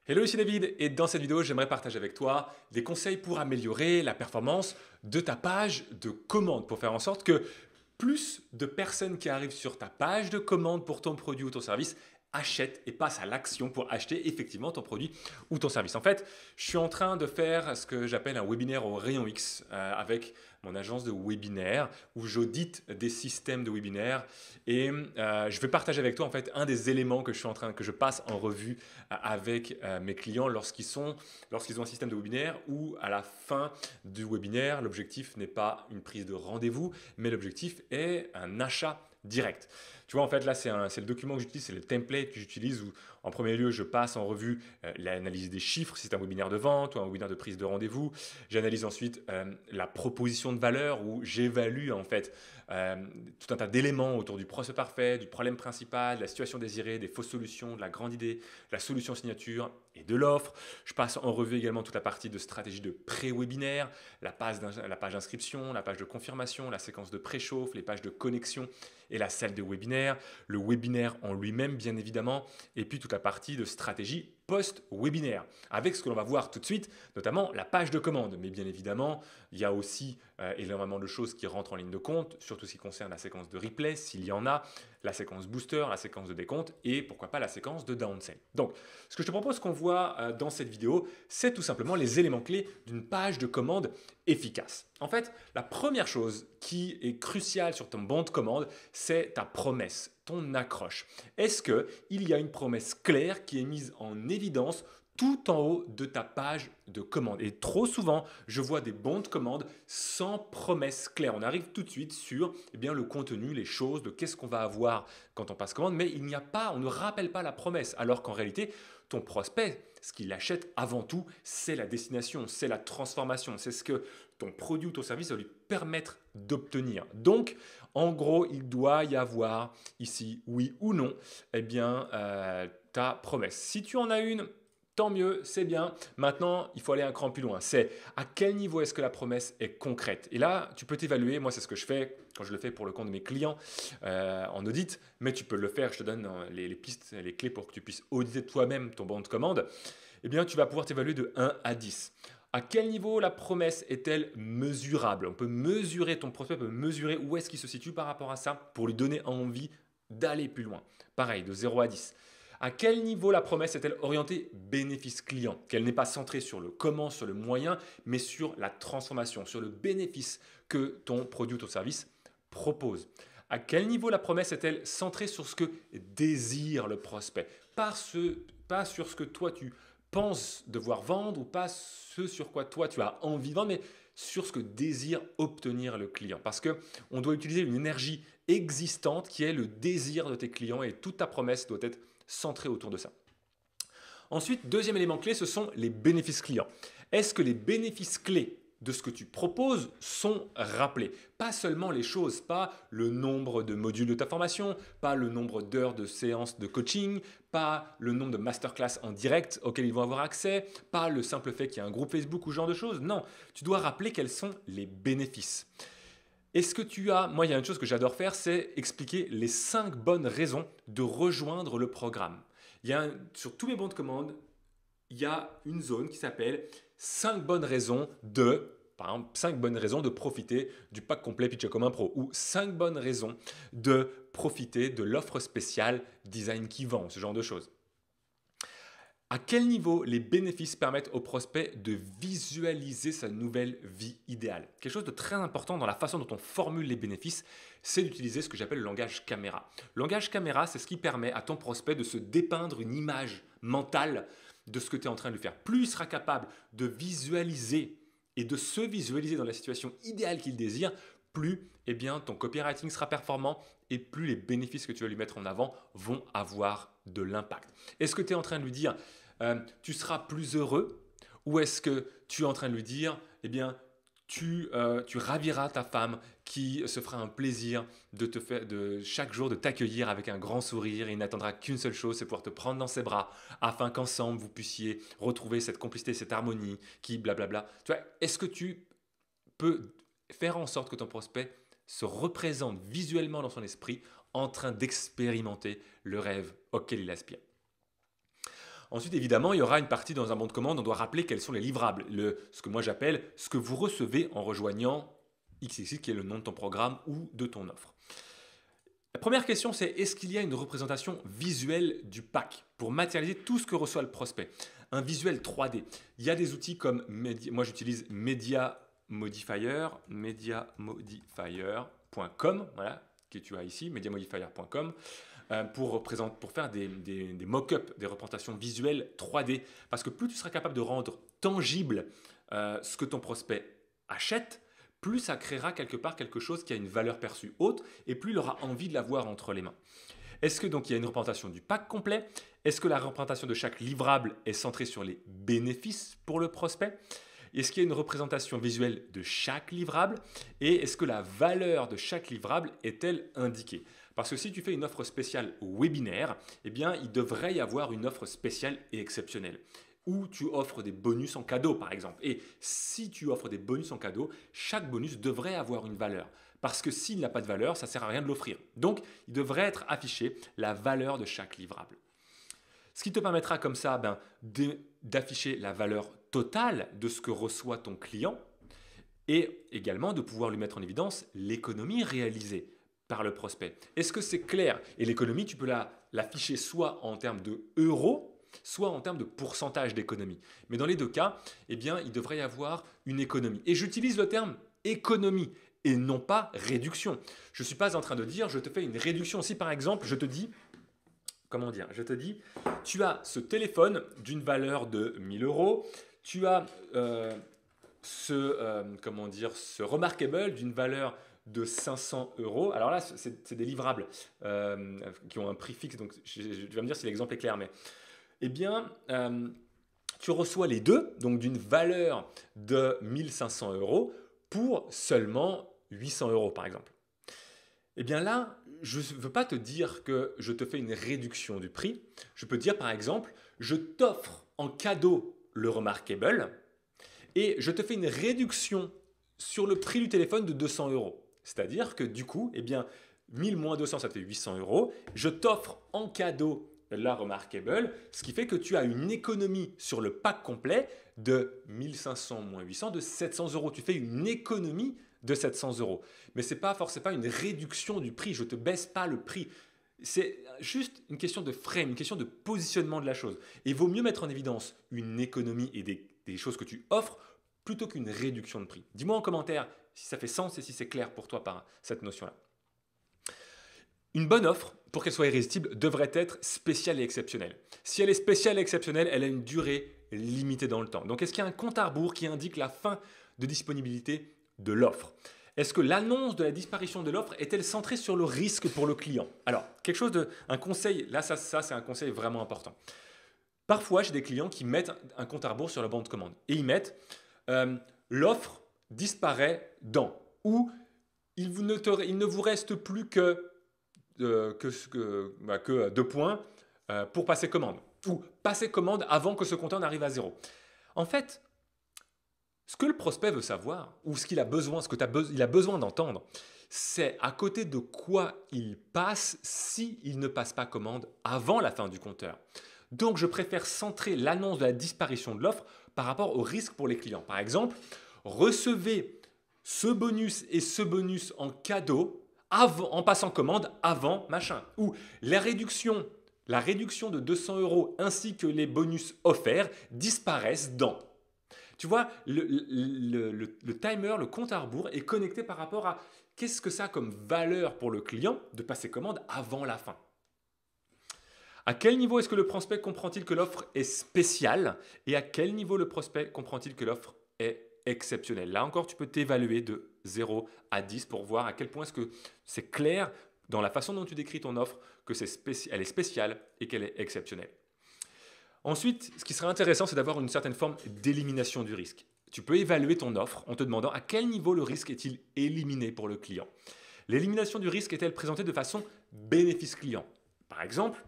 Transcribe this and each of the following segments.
Hello, ici David et dans cette vidéo, j'aimerais partager avec toi des conseils pour améliorer la performance de ta page de commande, pour faire en sorte que plus de personnes qui arrivent sur ta page de commande pour ton produit ou ton service achètent et passent à l'action pour acheter effectivement ton produit ou ton service. En fait, je suis en train de faire ce que j'appelle un webinaire au rayon X avec mon agence de webinaire où j'audite des systèmes de webinaire et je vais partager avec toi en fait un des éléments que je passe en revue avec mes clients lorsqu'ils ont un système de webinaire où à la fin du webinaire, l'objectif n'est pas une prise de rendez-vous, mais l'objectif est un achat direct. Tu vois, en fait, là, c'est le document que j'utilise, c'est le template que j'utilise où, en premier lieu, je passe en revue l'analyse des chiffres, si c'est un webinaire de vente ou un webinaire de prise de rendez-vous. J'analyse ensuite la proposition de valeur où j'évalue, en fait, euh, tout un tas d'éléments autour du prospect parfait, du problème principal, de la situation désirée, des fausses solutions, de la grande idée, de la solution signature et de l'offre. Je passe en revue également toute la partie de stratégie de pré-webinaire, la page d'inscription, la page de confirmation, la séquence de préchauffe, les pages de connexion et la salle de webinaire, le webinaire en lui-même bien évidemment, et puis toute la partie de stratégie post-webinaire, avec ce que l'on va voir tout de suite, notamment la page de commande. Mais bien évidemment, il y a aussi énormément de choses qui rentrent en ligne de compte, surtout ce qui concerne la séquence de replay, s'il y en a, la séquence booster, la séquence de décompte et pourquoi pas la séquence de downsell. Donc, ce que je te propose qu'on voit dans cette vidéo, c'est tout simplement les éléments clés d'une page de commande efficace. En fait, la première chose qui est cruciale sur ton bon de commande, c'est ta promesse, ton accroche. Est-ce qu'il y a une promesse claire qui est mise en évidence tout en haut de ta page de commande? Et trop souvent, je vois des bons de commande sans promesse claire. On arrive tout de suite sur le contenu, les choses, de qu'est-ce qu'on va avoir quand on passe commande, mais on ne rappelle pas la promesse, alors qu'en réalité, ton prospect, ce qu'il achète avant tout, c'est la destination, c'est la transformation, c'est ce que ton produit ou ton service va lui permettre d'obtenir. Donc, en gros, il doit y avoir ici, oui ou non, ta promesse. Si tu en as une, tant mieux, c'est bien. Maintenant, il faut aller un cran plus loin. C'est à quel niveau est-ce que la promesse est concrète? Et là, tu peux t'évaluer. Moi, c'est ce que je fais quand je le fais pour le compte de mes clients en audit. Mais tu peux le faire. Je te donne les pistes, les clés pour que tu puisses auditer toi-même ton bon de commande. Eh bien, tu vas pouvoir t'évaluer de 1 à 10. À quel niveau la promesse est-elle mesurable? On peut mesurer, ton prospect peut mesurer où est-ce qu'il se situe par rapport à ça pour lui donner envie d'aller plus loin. Pareil, de 0 à 10. À quel niveau la promesse est-elle orientée bénéfice client? Qu'elle n'est pas centrée sur le comment, sur le moyen, mais sur la transformation, sur le bénéfice que ton produit ou ton service propose. À quel niveau la promesse est-elle centrée sur ce que désire le prospect? Pas sur ce que toi tu penses devoir vendre ou pas ce sur quoi toi tu as envie de vendre, mais sur ce que désire obtenir le client. Parce que on doit utiliser une énergie existante qui est le désir de tes clients et toute ta promesse doit être centrée autour de ça. Ensuite, deuxième élément clé, ce sont les bénéfices clients. Est-ce que les bénéfices clés de ce que tu proposes sont rappelés? Pas seulement les choses, pas le nombre de modules de ta formation, pas le nombre d'heures de séances de coaching, pas le nombre de masterclass en direct auxquels ils vont avoir accès, pas le simple fait qu'il y a un groupe Facebook ou ce genre de choses. Non, tu dois rappeler quels sont les bénéfices. Est-ce que tu as, moi il y a une chose que j'adore faire, c'est expliquer les 5 bonnes raisons de rejoindre le programme. Sur tous mes bons de commande, il y a une zone qui s'appelle 5 bonnes raisons par exemple, 5 bonnes raisons de profiter du pack complet Pitch Commun Pro ou 5 bonnes raisons de profiter de l'offre spéciale Design qui vend, ce genre de choses. À quel niveau les bénéfices permettent au prospect de visualiser sa nouvelle vie idéale? Quelque chose de très important dans la façon dont on formule les bénéfices, c'est d'utiliser ce que j'appelle le langage caméra. Le langage caméra, c'est ce qui permet à ton prospect de se dépeindre une image mentale de ce que tu es en train de lui faire. Plus il sera capable de visualiser et de se visualiser dans la situation idéale qu'il désire, plus ton copywriting sera performant et plus les bénéfices que tu vas lui mettre en avant vont avoir de l'impact. Est-ce que tu es en train de lui dire tu seras plus heureux, ou est-ce que tu es en train de lui dire tu raviras ta femme qui se fera un plaisir de chaque jour de t'accueillir avec un grand sourire et il n'attendra qu'une seule chose, c'est pouvoir te prendre dans ses bras afin qu'ensemble vous puissiez retrouver cette complicité, cette harmonie qui blablabla. Tu vois, est-ce que tu peux faire en sorte que ton prospect se représente visuellement dans son esprit en train d'expérimenter le rêve auquel il aspire? Ensuite, évidemment, il y aura une partie dans un bon de commande, on doit rappeler quels sont les livrables, ce que moi j'appelle ce que vous recevez en rejoignant XXX, qui est le nom de ton programme ou de ton offre. La première question, c'est est-ce qu'il y a une représentation visuelle du pack pour matérialiser tout ce que reçoit le prospect? Un visuel 3D. Il y a des outils comme, moi j'utilise Media Modifier, mediamodifier.com, voilà, que tu as ici, mediamodifier.com, pour faire des mock-ups, des représentations visuelles 3D. Parce que plus tu seras capable de rendre tangible ce que ton prospect achète, plus ça créera quelque part quelque chose qui a une valeur perçue haute et plus il aura envie de l'avoir entre les mains. Est-ce que donc il y a une représentation du pack complet? Est-ce que la représentation de chaque livrable est centrée sur les bénéfices pour le prospect? Est-ce qu'il y a une représentation visuelle de chaque livrable? Et est-ce que la valeur de chaque livrable est-elle indiquée? Parce que si tu fais une offre spéciale webinaire, eh bien, il devrait y avoir une offre spéciale et exceptionnelle, où tu offres des bonus en cadeau, par exemple. Et si tu offres des bonus en cadeau, chaque bonus devrait avoir une valeur. Parce que s'il n'a pas de valeur, ça ne sert à rien de l'offrir. Donc, il devrait être affiché la valeur de chaque livrable. Ce qui te permettra comme ça d'afficher la valeur totale de ce que reçoit ton client et également de pouvoir lui mettre en évidence l'économie réalisée par le prospect. Est-ce que c'est clair? Et l'économie, tu peux l'afficher soit en termes de euros, soit en termes de pourcentage d'économie. Mais dans les deux cas, eh bien, il devrait y avoir une économie. Et j'utilise le terme économie et non pas réduction. Je ne suis pas en train de dire je te fais une réduction. Si par exemple, je te dis, tu as ce téléphone d'une valeur de 1000 euros, tu as ce Remarkable d'une valeur de 500 euros. Alors là, c'est des livrables qui ont un prix fixe, donc je vais me dire si l'exemple est clair, mais eh bien, tu reçois les deux, donc d'une valeur de 1500 euros pour seulement 800 euros, par exemple. Eh bien là, je ne veux pas te dire que je te fais une réduction du prix. Je peux dire, par exemple, je t'offre en cadeau le Remarkable et je te fais une réduction sur le prix du téléphone de 200 euros. C'est-à-dire que du coup, eh bien, 1000 moins 200, ça fait 800 euros. Je t'offre en cadeau la Remarkable, ce qui fait que tu as une économie sur le pack complet de 1500 moins 800 de 700 euros. Tu fais une économie de 700 euros. Mais ce n'est pas forcément une réduction du prix. Je ne te baisse pas le prix. C'est juste une question de frame, une question de positionnement de la chose. Et il vaut mieux mettre en évidence une économie et des choses que tu offres plutôt qu'une réduction de prix. Dis-moi en commentaire si ça fait sens et si c'est clair pour toi par cette notion-là. Une bonne offre, pour qu'elle soit irrésistible, devrait être spéciale et exceptionnelle. Si elle est spéciale et exceptionnelle, elle a une durée limitée dans le temps. Donc, est-ce qu'il y a un compte à rebours qui indique la fin de disponibilité de l'offre? Est-ce que l'annonce de la disparition de l'offre est-elle centrée sur le risque pour le client? Alors, un conseil, là, ça c'est un conseil vraiment important. Parfois, j'ai des clients qui mettent un compte à rebours sur la bande de commande et ils mettent l'offre disparaît dans, ou il ne vous reste plus que 2 points pour passer commande, ou passer commande avant que ce compteur n'arrive à 0. En fait, ce que le prospect veut savoir, ou ce qu'il a besoin, il a besoin d'entendre, c'est à côté de quoi il passe s'il ne passe pas commande avant la fin du compteur. Donc, je préfère centrer l'annonce de la disparition de l'offre par rapport au risque pour les clients. Par exemple, recevez ce bonus et ce bonus en cadeau en passant commande avant machin. Ou la réduction de 200 euros ainsi que les bonus offerts disparaissent dans. Tu vois, le timer, le compte à rebours est connecté par rapport à qu'est-ce que ça a comme valeur pour le client de passer commande avant la fin. À quel niveau est-ce que le prospect comprend-il que l'offre est spéciale et à quel niveau le prospect comprend-il que l'offre est exceptionnelle? Là encore, tu peux t'évaluer de 0 à 10 pour voir à quel point est-ce que c'est clair dans la façon dont tu décris ton offre que elle est spéciale et qu'elle est exceptionnelle. Ensuite, ce qui serait intéressant, c'est d'avoir une certaine forme d'élimination du risque. Tu peux évaluer ton offre en te demandant à quel niveau le risque est-il éliminé pour le client. L'élimination du risque est-elle présentée de façon bénéfice client? Par exemple,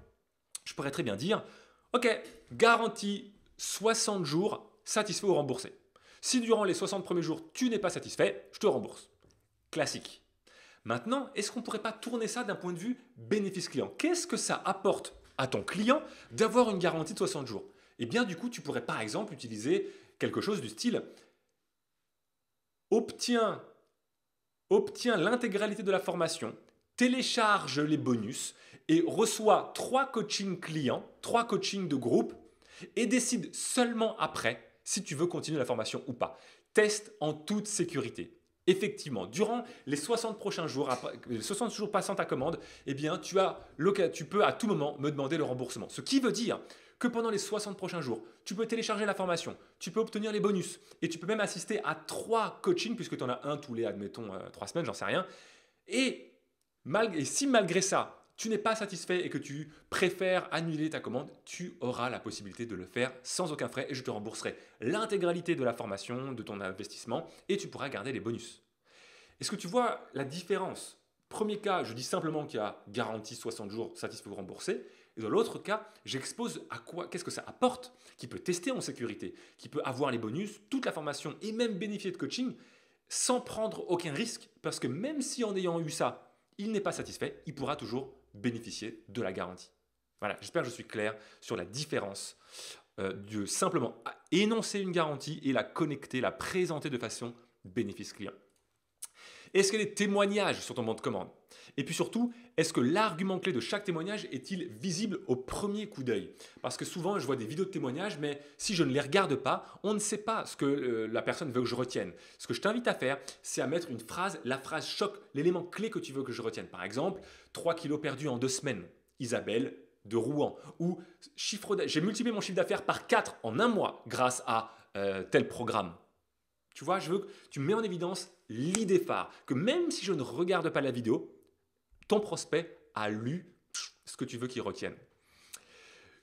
je pourrais très bien dire « Ok, garantie 60 jours, satisfait ou remboursé. Si durant les 60 premiers jours, tu n'es pas satisfait, je te rembourse. » Classique. Maintenant, est-ce qu'on ne pourrait pas tourner ça d'un point de vue bénéfice client? Qu'est-ce que ça apporte à ton client d'avoir une garantie de 60 jours? eh bien du coup, tu pourrais par exemple utiliser quelque chose du style obtiens l'intégralité de la formation, télécharge les bonus et reçois 3 coachings clients, 3 coachings de groupe et décide seulement après si tu veux continuer la formation ou pas. Teste en toute sécurité. Effectivement, durant les 60 prochains jours, les 60 jours passant ta commande, eh bien, tu peux à tout moment me demander le remboursement. Ce qui veut dire que pendant les 60 prochains jours, tu peux télécharger la formation, tu peux obtenir les bonus et tu peux même assister à 3 coachings puisque tu en as un tous les, admettons, 3 semaines, j'en sais rien. Et si malgré ça, tu n'es pas satisfait et que tu préfères annuler ta commande, tu auras la possibilité de le faire sans aucun frais et je te rembourserai l'intégralité de la formation, de ton investissement et tu pourras garder les bonus. Est-ce que tu vois la différence? Premier cas, je dis simplement qu'il y a garantie 60 jours, satisfait ou remboursé. Et dans l'autre cas, j'expose à quoi, qu'est-ce que ça apporte, qui peut tester en sécurité, qui peut avoir les bonus, toute la formation et même bénéficier de coaching sans prendre aucun risque parce que même si en ayant eu ça, il n'est pas satisfait, il pourra toujours bénéficier de la garantie. Voilà, j'espère que je suis clair sur la différence de simplement énoncer une garantie et la connecter, la présenter de façon bénéfice client. Est-ce qu'il y a des témoignages sur ton bon de commande? Et puis surtout, est-ce que l'argument clé de chaque témoignage est-il visible au premier coup d'œil? Parce que souvent, je vois des vidéos de témoignages, mais si je ne les regarde pas, on ne sait pas ce que la personne veut que je retienne. Ce que je t'invite à faire, c'est à mettre une phrase, la phrase choc, l'élément clé que tu veux que je retienne. Par exemple, 3 kilos perdus en 2 semaines, Isabelle de Rouen. Ou j'ai multiplié mon chiffre d'affaires par 4 en un mois grâce à tel programme. Tu vois, je veux que tu mets en évidence l'idée phare, que même si je ne regarde pas la vidéo, ton prospect a lu ce que tu veux qu'il retienne.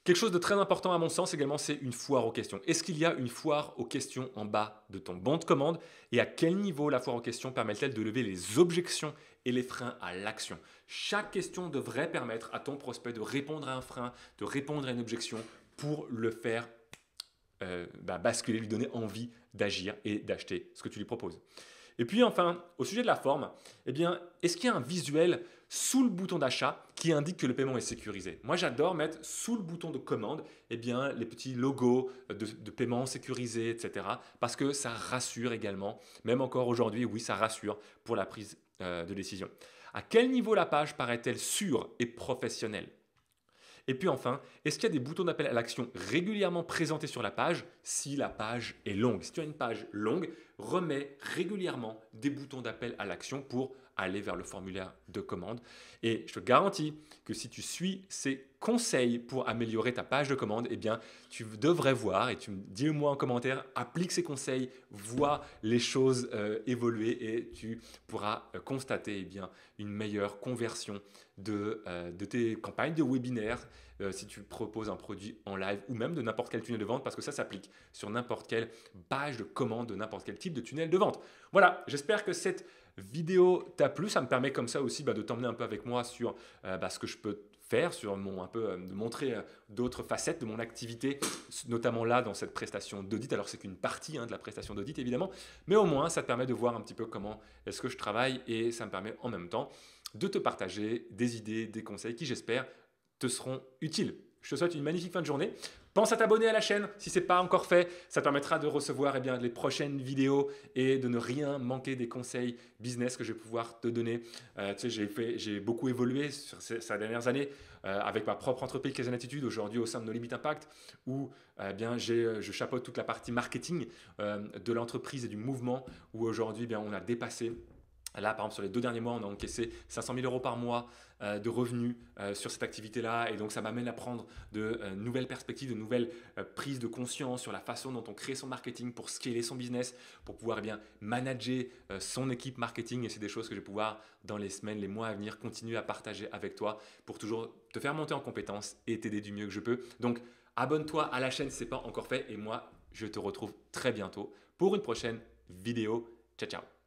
Quelque chose de très important à mon sens également, c'est une foire aux questions. Est-ce qu'il y a une foire aux questions en bas de ton bon de commande et à quel niveau la foire aux questions permet-elle de lever les objections et les freins à l'action? Chaque question devrait permettre à ton prospect de répondre à un frein, de répondre à une objection pour le faire basculer, lui donner envie d'agir et d'acheter ce que tu lui proposes. Et puis enfin, au sujet de la forme, eh bien, est-ce qu'il y a un visuel sous le bouton d'achat qui indique que le paiement est sécurisé? Moi, j'adore mettre sous le bouton de commande eh bien, les petits logos de paiement sécurisé, etc. Parce que ça rassure également, même encore aujourd'hui, oui, ça rassure pour la prise de décision. À quel niveau la page paraît-elle sûre et professionnelle? Et puis enfin, est-ce qu'il y a des boutons d'appel à l'action régulièrement présentés sur la page si la page est longue? Si tu as une page longue, remets régulièrement des boutons d'appel à l'action pour aller vers le formulaire de commande. Et je te garantis que si tu suis ces conseils pour améliorer ta page de commande, eh bien, tu devrais voir, et tu me dis-le-moi en commentaire, applique ces conseils, vois les choses évoluer et tu pourras constater eh bien, une meilleure conversion de tes campagnes de webinaires si tu proposes un produit en live ou même de n'importe quel tunnel de vente parce que ça s'applique sur n'importe quelle page de commande de n'importe quel type de tunnel de vente. Voilà, j'espère que cette vidéo t'a plu. Ça me permet comme ça aussi de t'emmener un peu avec moi sur ce que je peux faire, sur de montrer d'autres facettes de mon activité, notamment là dans cette prestation d'audit. Alors c'est qu'une partie de la prestation d'audit évidemment, mais au moins ça te permet de voir un petit peu comment est-ce que je travaille et ça me permet en même temps de te partager des idées, des conseils qui j'espère te seront utiles. Je te souhaite une magnifique fin de journée. Pense à t'abonner à la chaîne si ce n'est pas encore fait. Ça te permettra de recevoir les prochaines vidéos et de ne rien manquer des conseils business que je vais pouvoir te donner. J'ai beaucoup évolué sur ces dernières années avec ma propre entreprise Kaizen Attitude, aujourd'hui au sein de No Limit Impact, où je chapeaute toute la partie marketing de l'entreprise et du mouvement, où aujourd'hui on a dépassé. Là, par exemple, sur les 2 derniers mois, on a encaissé 500 000 € par mois de revenus sur cette activité-là. Et donc, ça m'amène à prendre de nouvelles perspectives, de nouvelles prises de conscience sur la façon dont on crée son marketing pour scaler son business, pour pouvoir manager son équipe marketing. Et c'est des choses que je vais pouvoir, dans les semaines, les mois à venir, continuer à partager avec toi pour toujours te faire monter en compétences et t'aider du mieux que je peux. Donc, abonne-toi à la chaîne si ce n'est pas encore fait. Et moi, je te retrouve très bientôt pour une prochaine vidéo. Ciao, ciao!